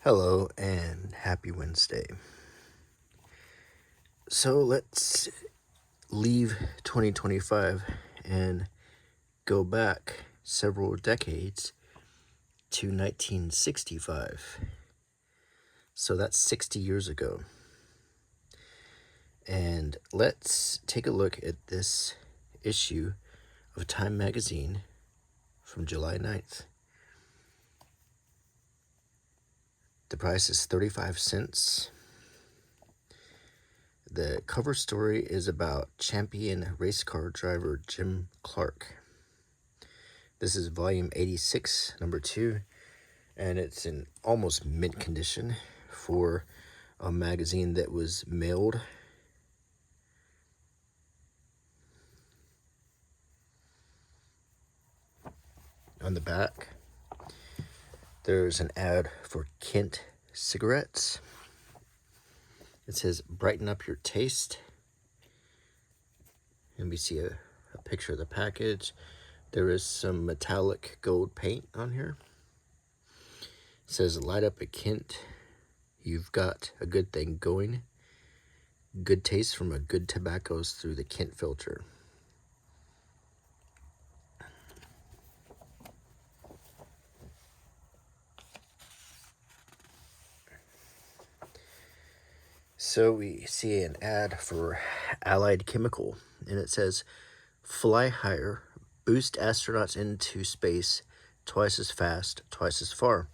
Hello and happy Wednesday. So let's leave 2025 and go back several decades to 1965. So that's 60 years ago. And let's take a look at this issue of Time magazine from July 9th. The price is 35 cents. The cover story is about champion race car driver Jim Clark. This is volume 86, number 2, and it's in almost mint condition for a magazine that was mailed. On the back, there's an ad for Kent cigarettes. It says, brighten up your taste. And we see a picture of the package. There is some metallic gold paint on here. It says, light up a Kent. You've got a good thing going. Good taste from a good tobaccos through the Kent filter. So we see an ad for Allied Chemical, and it says, fly higher, boost astronauts into space twice as fast, twice as far.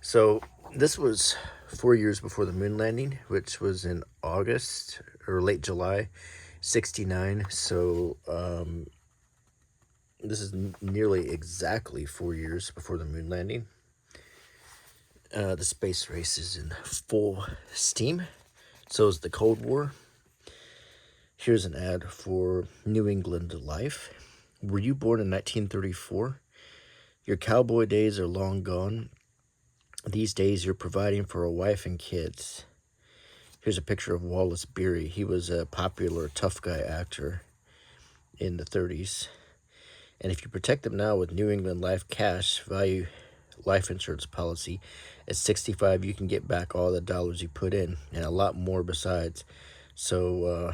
So this was 4 years before the moon landing, which was in August or late July 69. So this is nearly exactly 4 years before the moon landing. The space race is in full steam. So is the Cold War. Here's an ad for New England Life. Were you born in 1934? Your cowboy days are long gone. These days you're providing for a wife and kids. Here's a picture of Wallace Beery. He was a popular tough guy actor in the 30s. And if you protect them now with New England Life cash value life insurance policy, at 65 you can get back all the dollars you put in and a lot more besides. So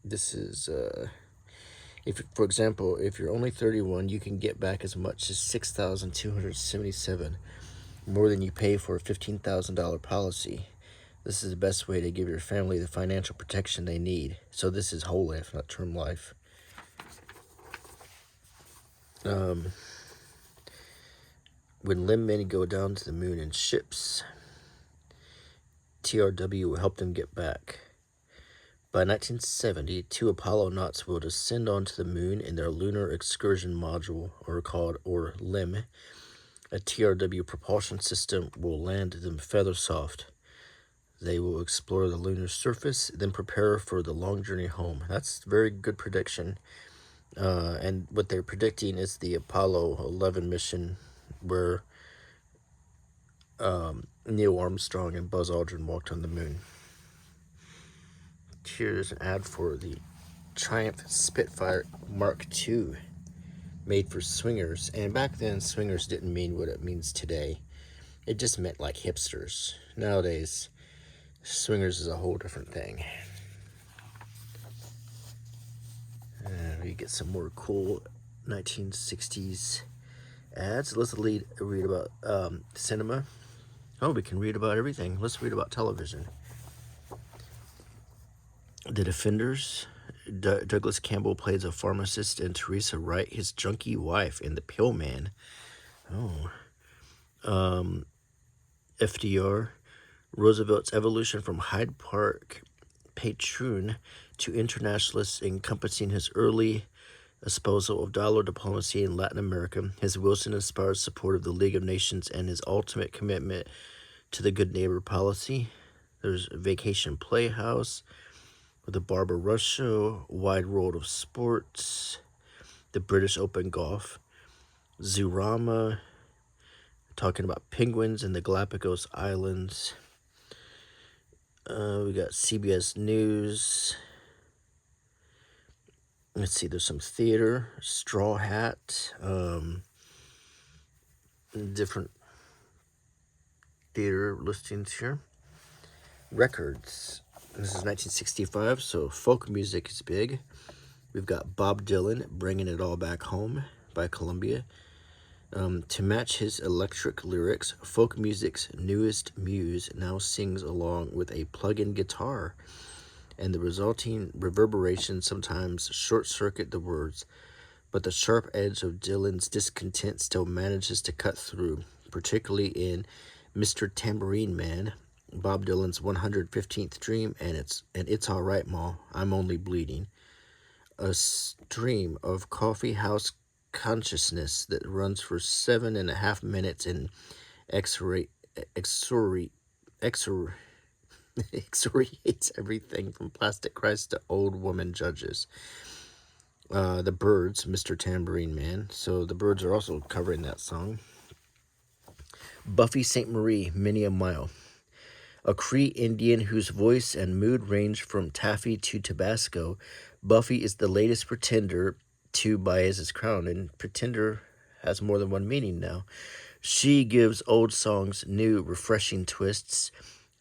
this is if, for example, if you're only 31, you can get back as much as $6,277, more than you pay for a $15,000 policy. This is the best way to give your family the financial protection they need. So this is whole life, not term life. When men go down to the moon in ships, TRW will help them get back. By 1970, 2 Apollo nauts will descend onto the moon in their Lunar Excursion Module, or LEM. A TRW propulsion system will land them feather soft. They will explore the lunar surface, then prepare for the long journey home. That's a very good prediction. And what they're predicting is the Apollo 11 mission, where Neil Armstrong and Buzz Aldrin walked on the moon. Here's an ad for the Triumph Spitfire Mark II, made for swingers. And back then, swingers didn't mean what it means today. It just meant like hipsters. Nowadays, swingers is a whole different thing. We get some more cool 1960s ads. Let's read about cinema. Oh, we can read about everything. Let's read about television. The Defenders. Douglas Campbell plays a pharmacist, and Teresa Wright his junkie wife in The Pill Man. FDR. Roosevelt's evolution from Hyde Park patroon to internationalist, encompassing his early espousal of dollar diplomacy in Latin America, his Wilson-inspired support of the League of Nations, and his ultimate commitment to the good neighbor policy. There's Vacation Playhouse with the Barbara Rush Show, Wide World of Sports, the British Open Golf, Zoorama, talking about penguins in the Galapagos Islands. We got CBS News. Let's see, there's some theater, Straw Hat, different theater listings here. Records. This is 1965, so folk music is big. We've got Bob Dylan, Bringing It All Back Home by Columbia. To match his electric lyrics, folk music's newest muse now sings along with a plug-in guitar, and the resulting reverberation sometimes short-circuit the words, but the sharp edge of Dylan's discontent still manages to cut through, particularly in Mr. Tambourine Man, Bob Dylan's 115th Dream, and It's All Right, Ma, I'm Only Bleeding. A stream of coffee house consciousness that runs for 7.5 minutes and excoriates everything from plastic Christ to old woman judges. The Byrds, Mr. Tambourine Man. So the Byrds are also covering that song. Buffy St. Marie, Many a Mile. A Cree Indian whose voice and mood range from taffy to Tabasco, Buffy is the latest pretender to Baez's crown, and pretender has more than one meaning now. She gives old songs new, refreshing twists,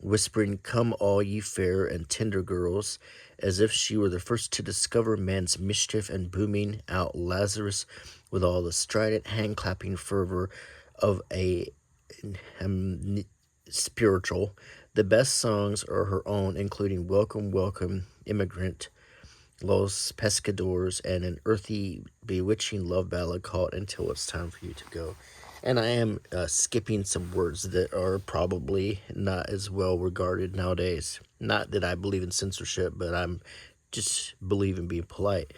whispering, "Come all ye fair and tender girls," as if she were the first to discover man's mischief, and booming out Lazarus with all the strident hand-clapping fervor of a spiritual. The best songs are her own, including Welcome, Welcome, Immigrant, Los Pescadores, and an earthy, bewitching love ballad called Until It's Time for You to Go. And I am skipping some words that are probably not as well regarded nowadays. Not that I believe in censorship, but I'm just believe in being polite.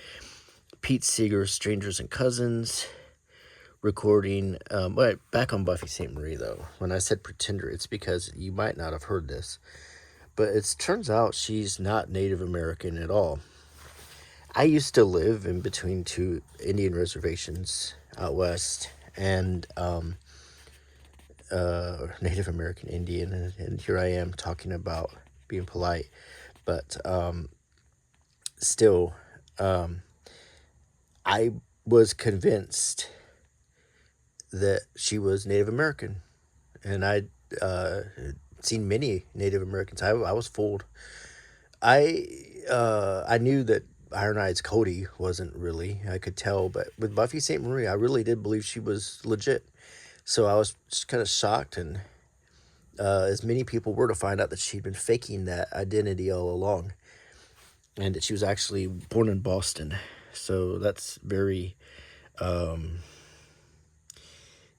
Pete Seeger's Strangers and Cousins, recording, but back on Buffy St. Marie, though. When I said pretender, it's because you might not have heard this, but it turns out she's not Native American at all. I used to live in between two Indian reservations out west, and Native American Indian, and here I am talking about being polite, but still, I was convinced that she was Native American, and I'd seen many Native Americans. I was fooled. I knew that Iron Eyes Cody wasn't really. I could tell, but with Buffy St. Marie, I really did believe she was legit. So I was just kind of shocked, and as many people were, to find out that she'd been faking that identity all along, and that she was actually born in Boston. So that's very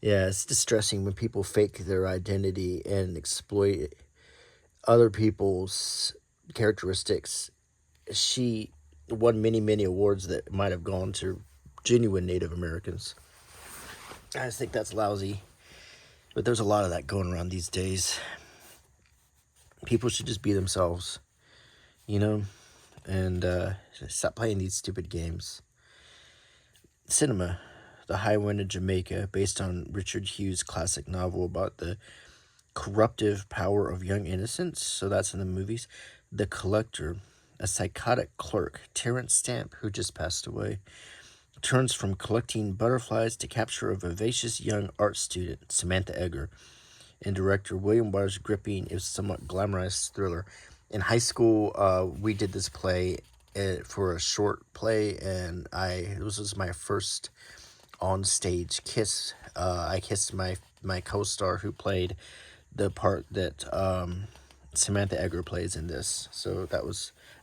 yeah, it's distressing when people fake their identity and exploit other people's characteristics. She won many, many awards that might have gone to genuine Native Americans. I just think that's lousy. But there's a lot of that going around these days. People should just be themselves, you know? And stop playing these stupid games. Cinema. The High Wind of Jamaica, based on Richard Hughes' classic novel about the corruptive power of young innocence. So that's in the movies. The Collector, a psychotic clerk, Terence Stamp, who just passed away, turns from collecting butterflies to capture a vivacious young art student, Samantha Eggar, and director William Wyler's gripping, if somewhat glamorized thriller. In high school, we did this play for a short play, and this was my first on stage kiss. I kissed my co-star who played the part that Samantha Eggar plays in this. So I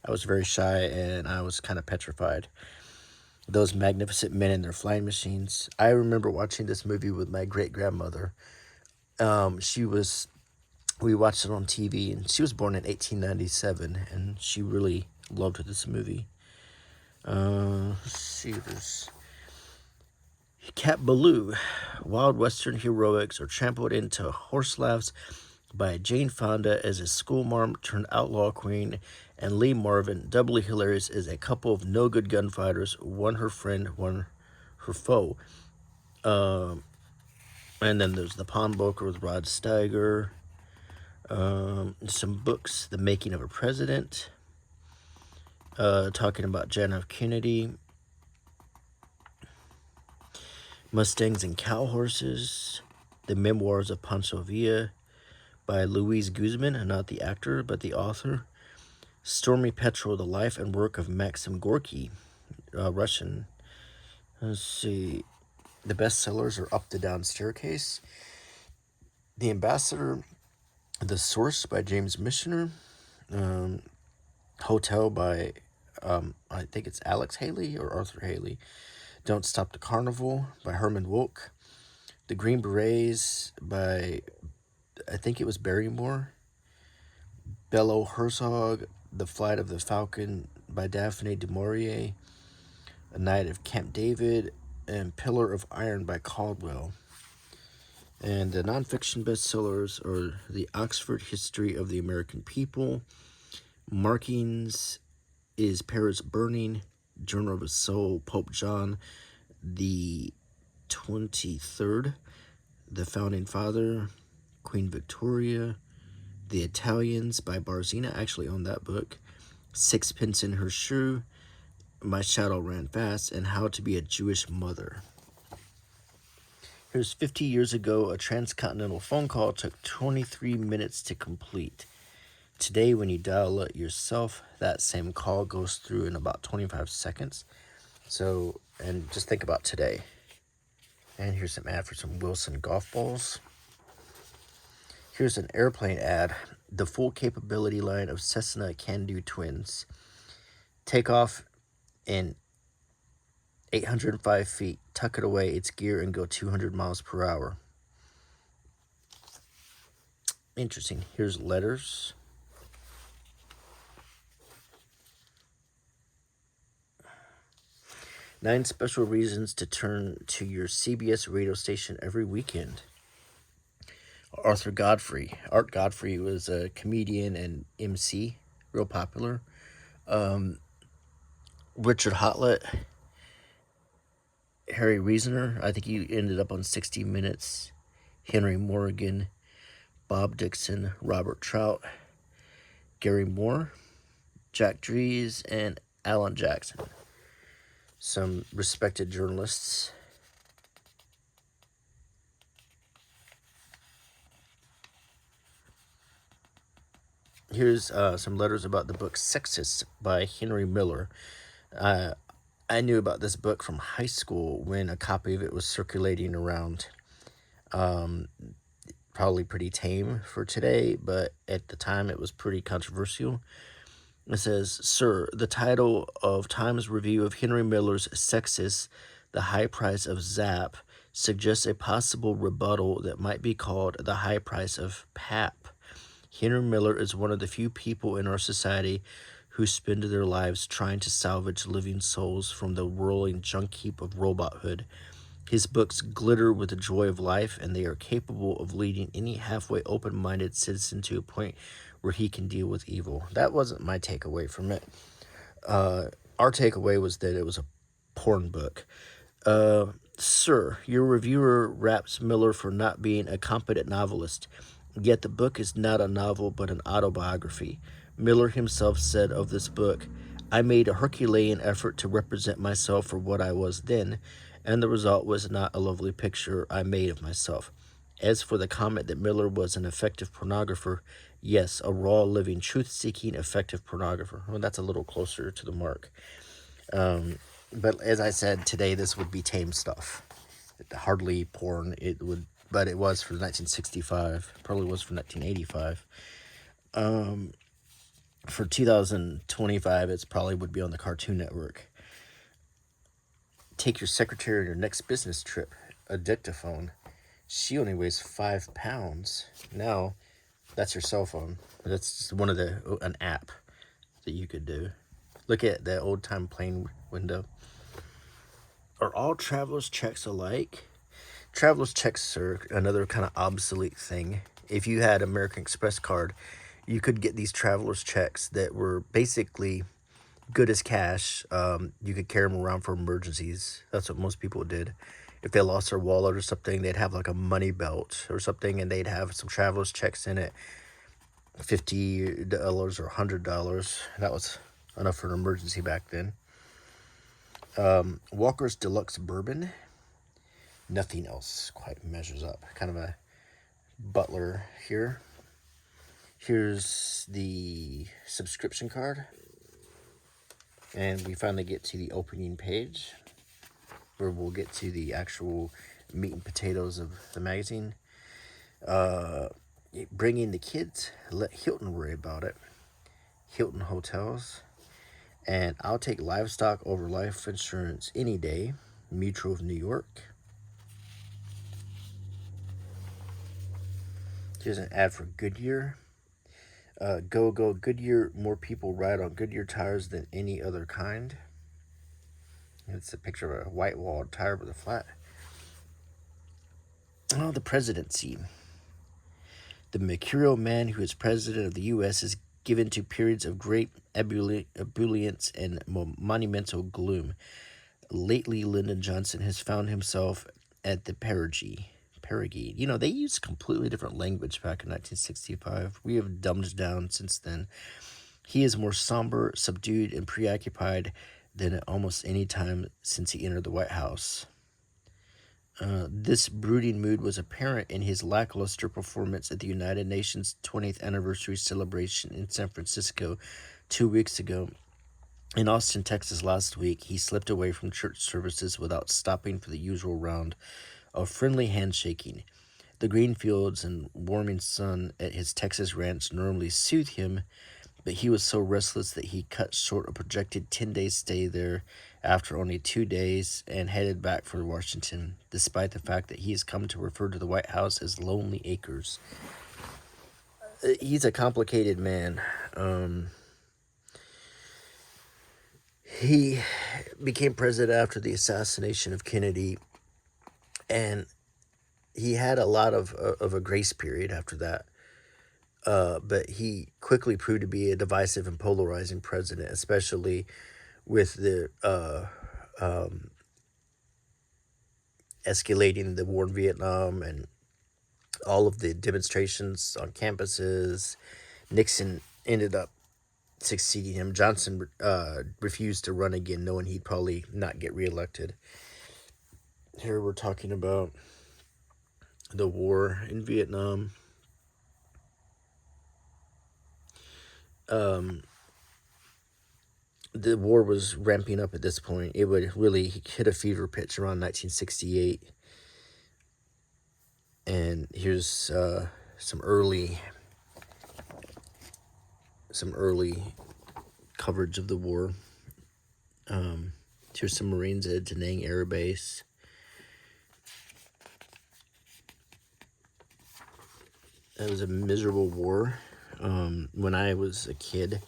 was very shy, and I was kind of petrified. Those magnificent men in their flying machines. I remember watching this movie with my great grandmother. We watched it on TV, and she was born in 1897, and she really loved this movie. Let's see, there's Cat Ballou. Wild Western heroics are trampled into horse laughs by Jane Fonda as a schoolmarm turned outlaw queen, and Lee Marvin, doubly hilarious as a couple of no-good gunfighters, one her friend, one her foe. And then there's The Pawnbroker with Rod Steiger. Some books, The Making of a President, talking about John F. Kennedy. Mustangs and Cow Horses. The Memoirs of Pancho Villa by Luis Guzman, not the actor, but the author. Stormy Petrel, The Life and Work of Maxim Gorky, Russian. Let's see. The bestsellers are Up the Down Staircase, The Ambassador, The Source by James Michener, Hotel by, I think it's Alex Haley or Arthur Haley, Don't Stop the Carnival by Herman Wouk, The Green Berets by, I think it was Barrymore, Bello Herzog, The Flight of the Falcon by Daphne du Maurier, A Night of Camp David, and Pillar of Iron by Caldwell. And the nonfiction bestsellers are The Oxford History of the American People, Markings is Paris Burning, Journal of a Soul, Pope John the 23rd, The Founding Father, Queen Victoria, The Italians by Barzina, actually own that book, Sixpence in Her Shoe, My Shadow Ran Fast, and How to Be a Jewish Mother. Here's 50 years ago, a transcontinental phone call took 23 minutes to complete. Today, when you dial it yourself, that same call goes through in about 25 seconds. So, and just think about today. And here's some ad for some Wilson golf balls. Here's an airplane ad. The full capability line of Cessna Can-Do twins. Take off in 805 feet, tuck it away, its gear, and go 200 miles per hour. Interesting. Here's letters. Nine special reasons to turn to your CBS radio station every weekend. Art Godfrey was a comedian and MC, real popular. Richard Hotlett, Harry Reasoner, I think he ended up on 60 Minutes. Henry Morgan, Bob Dixon, Robert Trout, Gary Moore, Jack Dries, and Alan Jackson. Some respected journalists. Here's some letters about the book Sexist by Henry Miller. I knew about this book from high school when a copy of it was circulating around. Probably pretty tame for today, but at the time it was pretty controversial. It says, Sir, the title of Times Review of Henry Miller's Sexist, The High Price of Zap, suggests a possible rebuttal that might be called the high price of pap. Henry Miller is one of the few people in our society who spend their lives trying to salvage living souls from the whirling junk heap of robothood. His books glitter with the joy of life, and they are capable of leading any halfway open-minded citizen to a point where he can deal with evil. That wasn't my takeaway from it. Our takeaway was that it was a porn book. Sir, your reviewer raps Miller for not being a competent novelist, yet the book is not a novel but an autobiography. Miller himself said of this book, I made a Herculean effort to represent myself for what I was then, and the result was not a lovely picture I made of myself. As for the comment that Miller was an effective pornographer, yes, a raw, living, truth-seeking, effective pornographer. Well, that's a little closer to the mark. But as I said, today this would be tame stuff. Hardly porn. But it was for 1965. Probably was for 1985. For 2025, it probably would be on the Cartoon Network. Take your secretary on your next business trip. A dictaphone. She only weighs 5 pounds. Now, that's your cell phone. That's just an app that you could do. Look at the old time plane window. Are all traveler's checks alike? Traveler's checks are another kind of obsolete thing. If you had American Express card, you could get these traveler's checks that were basically good as cash. You could carry them around for emergencies. That's what most people did. If they lost their wallet or something, they'd have like a money belt or something, and they'd have some traveler's checks in it, $50 or $100. That was enough for an emergency back then. Walker's Deluxe Bourbon. Nothing else quite measures up. Kind of a butler here. Here's the subscription card. And we finally get to the opening page, where we'll get to the actual meat and potatoes of the magazine. Bringing the kids, let Hilton worry about it. Hilton Hotels. And I'll take livestock over life insurance any day. Mutual of New York. Here's an ad for Goodyear. Go Goodyear. More people ride on Goodyear tires than any other kind. It's a picture of a white walled tire with a flat. Oh, the Presidency. The mercurial man who is president of the U.S. is given to periods of great ebullience and monumental gloom. Lately, Lyndon Johnson has found himself at the perigee. You know, they used completely different language back in 1965. We have dumbed down since then. He is more somber, subdued, and preoccupied than at almost any time since he entered the White House. This brooding mood was apparent in his lackluster performance at the United Nations 20th anniversary celebration in San Francisco 2 weeks ago. In Austin, Texas last week, he slipped away from church services without stopping for the usual round of friendly handshaking. The green fields and warming sun at his Texas ranch normally soothe him, but he was so restless that he cut short a projected 10-day stay there after only 2 days and headed back for Washington, despite the fact that he has come to refer to the White House as Lonely Acres. He's a complicated man. He became president after the assassination of Kennedy, and he had a lot of a grace period after that. But he quickly proved to be a divisive and polarizing president, especially with the escalating the war in Vietnam and all of the demonstrations on campuses. Nixon ended up succeeding him. Johnson refused to run again, knowing he'd probably not get reelected. Here we're talking about the war in Vietnam. The war was ramping up at this point. It would really hit a fever pitch around 1968. And here's some early coverage of the war. Here's some Marines at Da Nang Air Base. It was a miserable war. When I was a kid,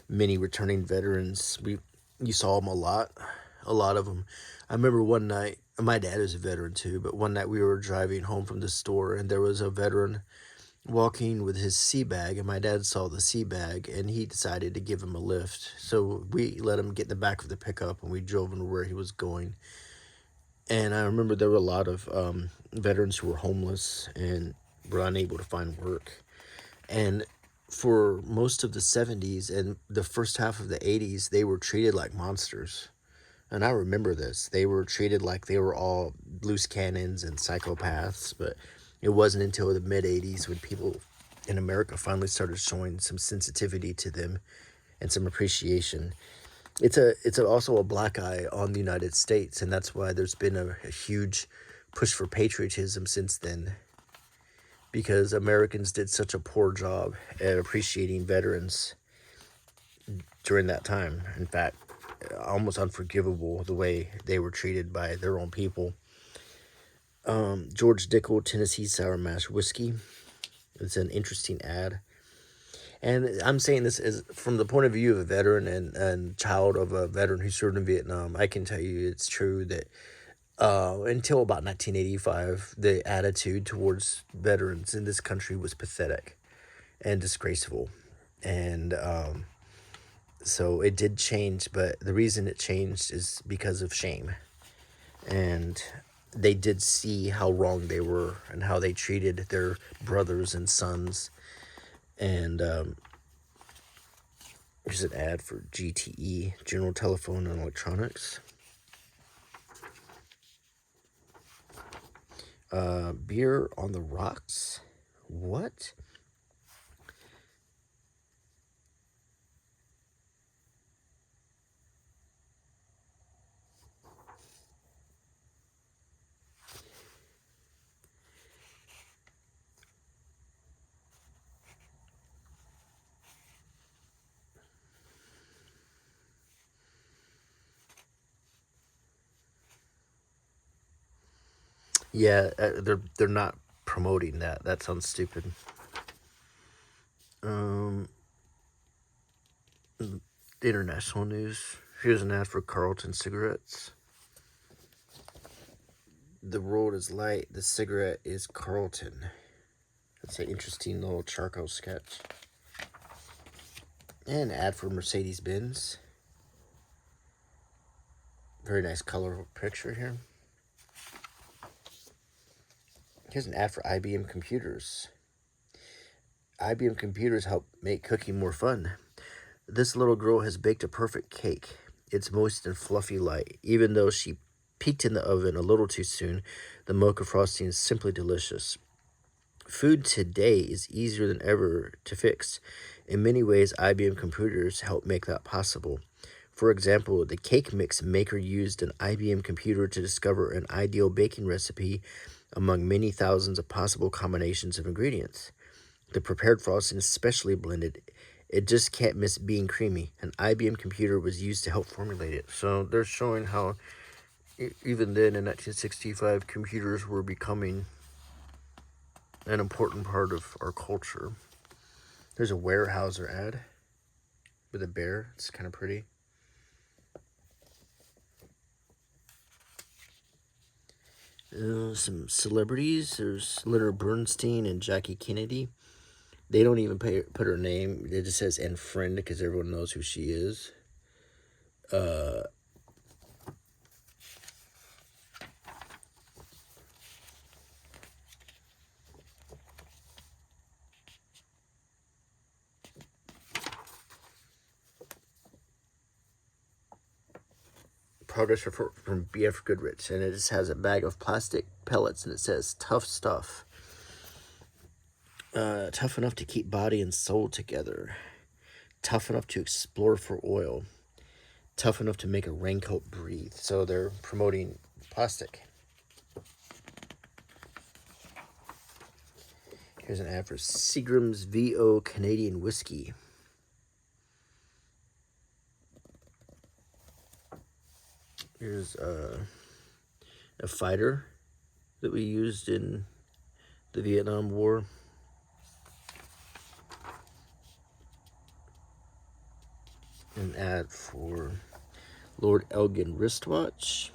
many returning veterans, you saw them a lot of them. I remember one night, my dad is a veteran too, but one night we were driving home from the store, and there was a veteran walking with his sea bag, and my dad saw the sea bag, and he decided to give him a lift. So we let him get in the back of the pickup, and we drove him to where he was going. And I remember there were a lot of veterans who were homeless and were unable to find work. And for most of the 70s and the first half of the 80s, they were treated like monsters. And I remember this. They were treated like they were all loose cannons and psychopaths. But it wasn't until the mid-80s when people in America finally started showing some sensitivity to them and some appreciation. It's also a black eye on the United States, and that's why there's been a huge push for patriotism since then, because Americans did such a poor job at appreciating veterans during that time. In fact, almost unforgivable the way they were treated by their own people. George Dickel, Tennessee Sour Mash Whiskey. It's an interesting ad. And I'm saying this is from the point of view of a veteran and child of a veteran who served in Vietnam. I can tell you it's true that until about 1985, the attitude towards veterans in this country was pathetic and disgraceful. And so it did change, but the reason it changed is because of shame. And they did see how wrong they were and how they treated their brothers and sons. And here's an ad for GTE, General Telephone and Electronics. Beer on the rocks? What? Yeah, they're not promoting that. That sounds stupid. Um, International news. Here's an ad for Carlton cigarettes. The road is light. The cigarette is Carlton. That's an interesting little charcoal sketch. And an ad for Mercedes Benz. Very nice colorful picture here. Here's an ad for IBM computers. IBM computers help make cooking more fun. This little girl has baked a perfect cake. It's moist and fluffy light. Even though she peeked in the oven a little too soon, the mocha frosting is simply delicious. Food today is easier than ever to fix. In many ways, IBM computers help make that possible. For example, the cake mix maker used an IBM computer to discover an ideal baking recipe among many thousands of possible combinations of ingredients. The prepared frosting is specially blended. It just can't miss being creamy. An IBM computer was used to help formulate it. So they're showing how even then in 1965, computers were becoming an important part of our culture. There's a Weyerhaeuser ad with a bear. It's kind of pretty. Some celebrities. There's Leonard Bernstein and Jackie Kennedy. They don't even put her name. It just says "and friend" because everyone knows who she is. Product from BF Goodrich, and it just has a bag of plastic pellets, and it says "tough stuff." Tough enough to keep body and soul together. Tough enough to explore for oil. Tough enough to make a raincoat breathe. So they're promoting plastic. Here's an ad for Seagram's VO Canadian whiskey. Here's a fighter that we used in the Vietnam War. An ad for Lord Elgin wristwatch.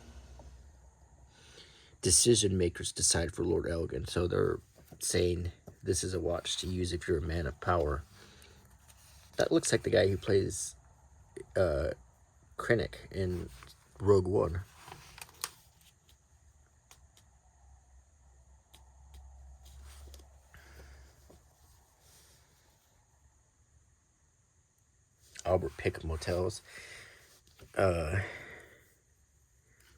Decision makers decide for Lord Elgin. So they're saying this is a watch to use if you're a man of power. That looks like the guy who plays Krennic in Rogue One. Albert Pick Motels. The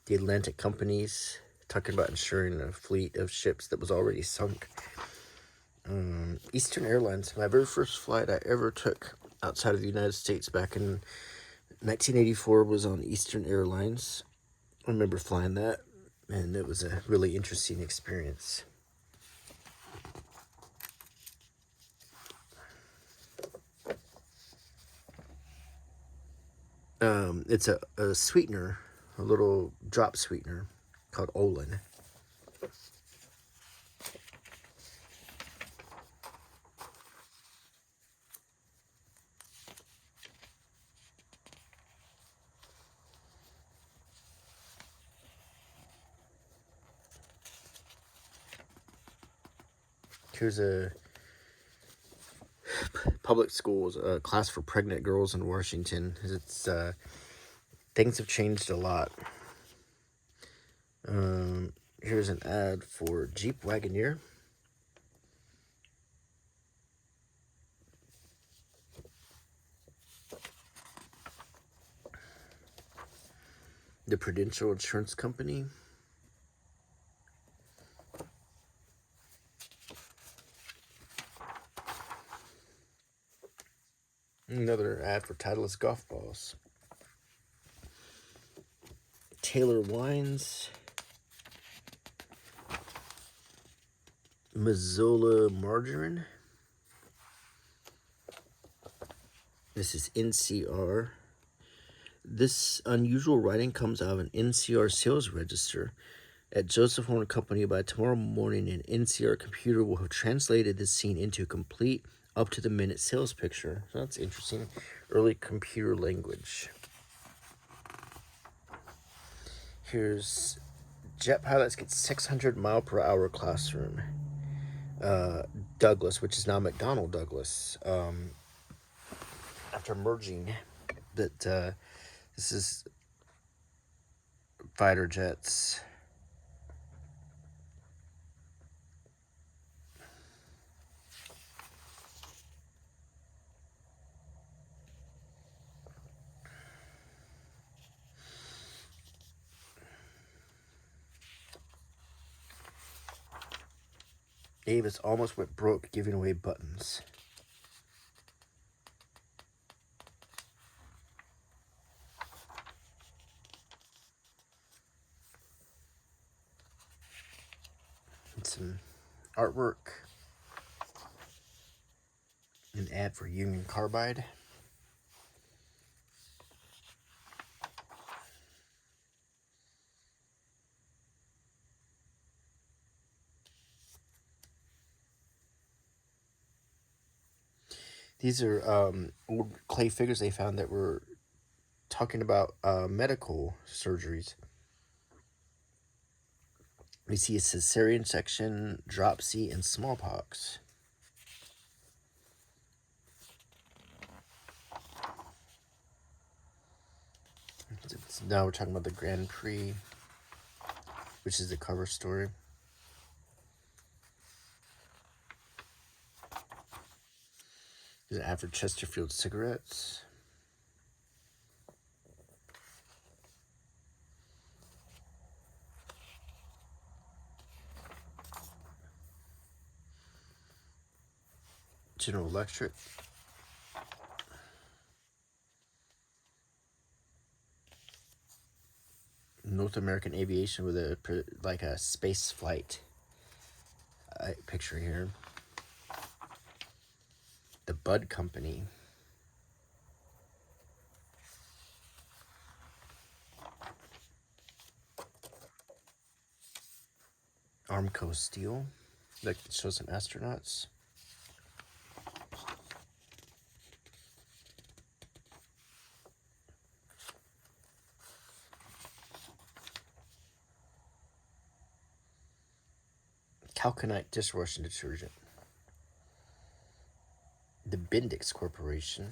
Atlantic companies talking about insuring a fleet of ships that was already sunk. Eastern Airlines. My very first flight I ever took outside of the United States back in 1984 was on Eastern Airlines. I remember flying that, and it was a really interesting experience. It's a sweetener, a little drop sweetener called Olin. Here's a public schools, a class for pregnant girls in Washington. It's things have changed a lot. Here's an ad for Jeep Wagoneer. The Prudential Insurance Company. Another ad for Titleist golf balls. Taylor Wines. Mazola margarine. This is NCR. This unusual writing comes out of an NCR sales register at Joseph Horn Company. By tomorrow morning, an NCR computer will have translated this scene into a complete, up-to-the-minute sales picture. So that's interesting. Early computer language. Here's jet pilots get 600 mile per hour classroom. Douglas, which is now McDonnell Douglas, after merging, that this is fighter jets. Davis almost went broke giving away buttons. And some artwork. An ad for Union Carbide. These are old clay figures they found that were talking about medical surgeries. We see a cesarean section, dropsy, and smallpox. Now we're talking about the Grand Prix, which is the cover story. There's an ad for Chesterfield cigarettes. General Electric. North American Aviation with a space flight picture here. The Bud Company. Armco Steel. That shows some astronauts. Calconite dishwashing detergent. The Bendix Corporation.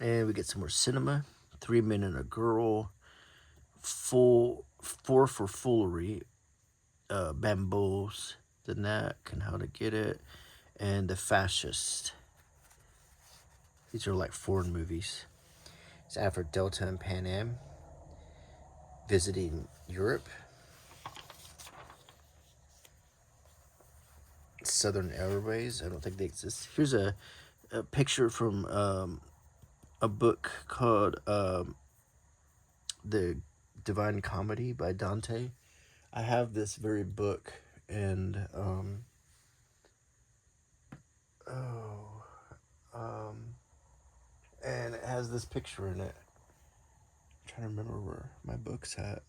And we get some more cinema. 3 Men and a Girl. Four for Foolery. Bamboos. The Knack and How to Get It. And The Fascist. These are like foreign movies. It's ad for Delta and Pan Am. Visiting Europe. Southern Airways. I don't think they exist. Here's a picture from a book called The Divine Comedy by Dante. I have this very book, and and it has this picture in it. I'm trying to remember where my book's at.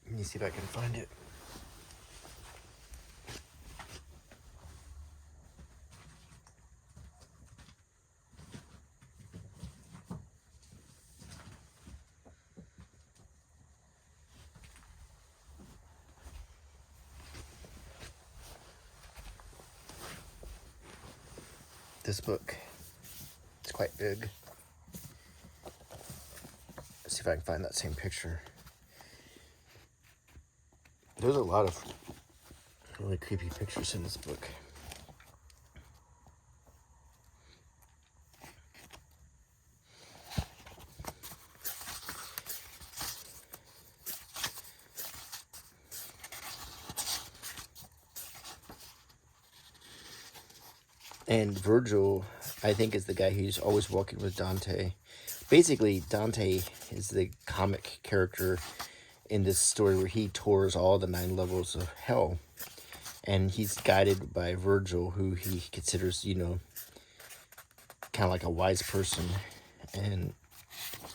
Let me see if I can find it. This book. It's quite big. Let's see if I can find that same picture. There's a lot of really creepy pictures in this book. And Virgil, I think, is the guy who's always walking with Dante. Basically, Dante is the comic character in this story where he tours all the 9 levels of hell. And he's guided by Virgil, who he considers, kind of like a wise person. And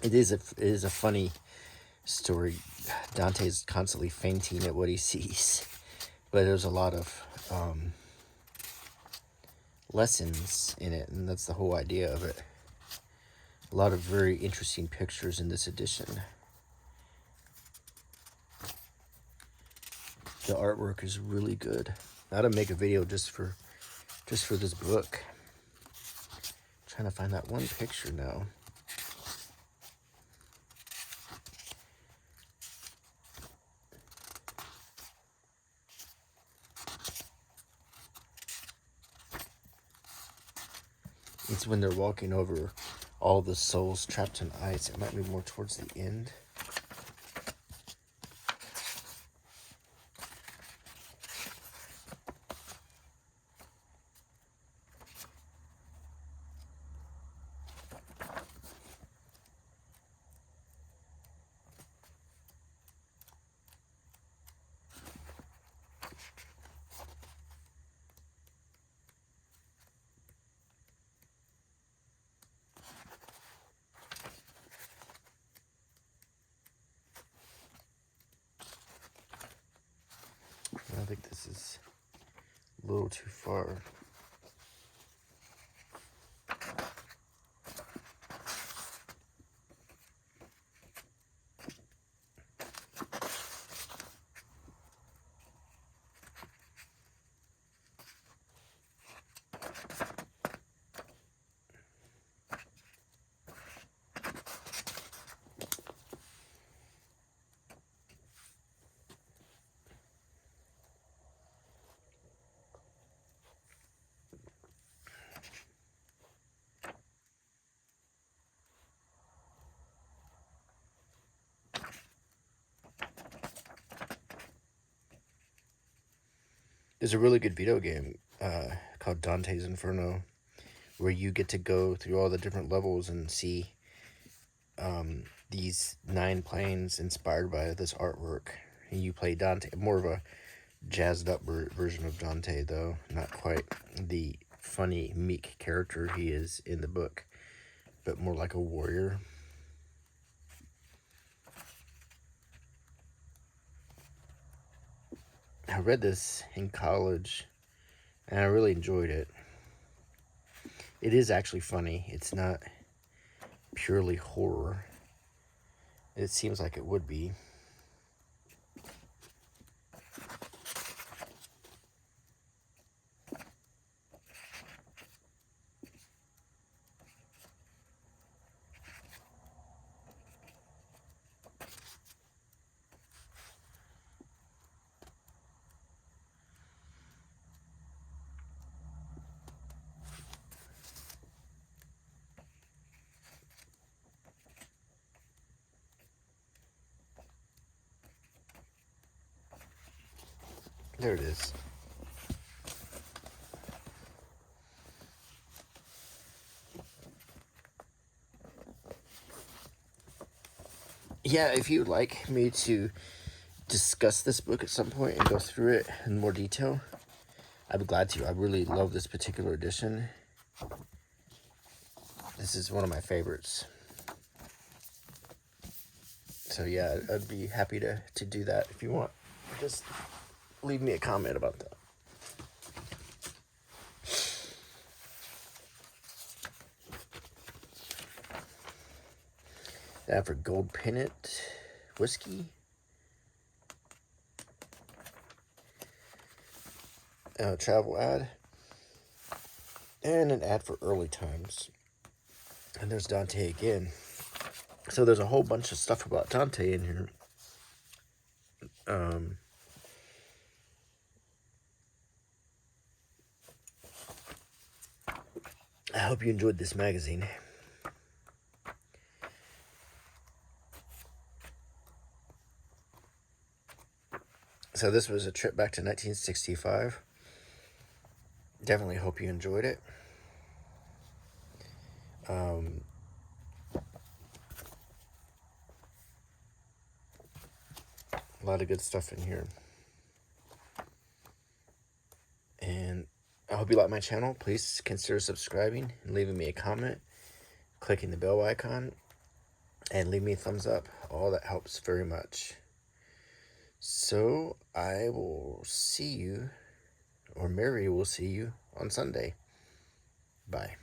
it is a funny story. Dante is constantly fainting at what he sees. But there's a lot of lessons in it, and that's the whole idea of it. A lot of very interesting pictures in this edition. The artwork is really good. I ought to make a video just for this book. I'm trying to find that one picture now. It's when they're walking over all the souls trapped in ice. It might be more towards the end. I think this is a little too far. There's a really good video game called Dante's Inferno, where you get to go through all the different levels and see these 9 planes inspired by this artwork. And you play Dante, more of a jazzed up version of Dante, though, not quite the funny, meek character he is in the book, but more like a warrior. I read this in college, and I really enjoyed it. It is actually funny. It's not purely horror. It seems like it would be. There it is. Yeah, if you would like me to discuss this book at some point and go through it in more detail, I'd be glad to. I really love this particular edition. This is one of my favorites. So yeah, I'd be happy to do that if you want. Just leave me a comment about that. Now for Gold Pennant Whiskey. Travel ad. And an ad for Early Times. And there's Dante again. So there's a whole bunch of stuff about Dante in here. I hope you enjoyed this magazine. So this was a trip back to 1965. Definitely hope you enjoyed it. A lot of good stuff in here. And I hope you like my channel. Please consider subscribing and leaving me a comment, clicking the bell icon, and leave me a thumbs up. All that helps very much. So I will see you, or Mary will see you on Sunday. Bye.